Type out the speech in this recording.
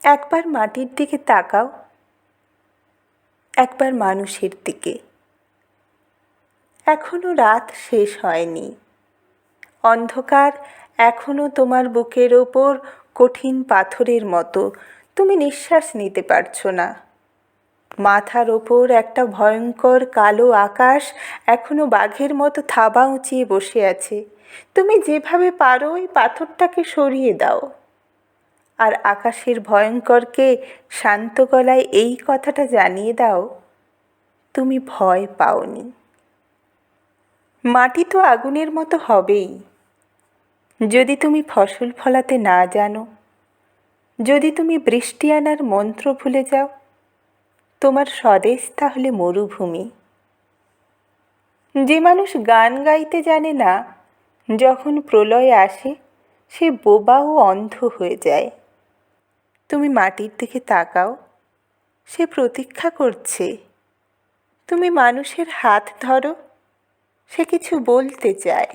একবার মাটির দিকে তাকাও, একবার মানুষের দিকে। এখনো রাত শেষ হয়নি, অন্ধকার এখনো তোমার বুকের ওপর কঠিন পাথরের মতো, তুমি নিঃশ্বাস নিতে পারছো না। মাথার ওপর একটা ভয়ঙ্কর কালো আকাশ এখনো বাঘের মতো থাবা উঁচিয়ে বসে আছে। তুমি যেভাবে পারো ওই পাথরটাকে সরিয়ে দাও, আর আকাশের ভয়ঙ্করকে শান্ত গলায় এই কথাটা জানিয়ে দাও, তুমি ভয় পাওনি। মাটি তো আগুনের মতো হবেই যদি তুমি ফসল ফলাতে না জানো, যদি তুমি বৃষ্টি আনার মন্ত্র ভুলে যাও। তোমার স্বদেশ তাহলে মরুভূমি। যে মানুষ গান গাইতে জানে না, যখন প্রলয় আসে সে বোবা ও অন্ধ হয়ে যায়। তুমি মাটির দিকে তাকাও, সে প্রতীক্ষা করছে। তুমি মানুষের হাত ধরো, সে কিছু বলতে চায়।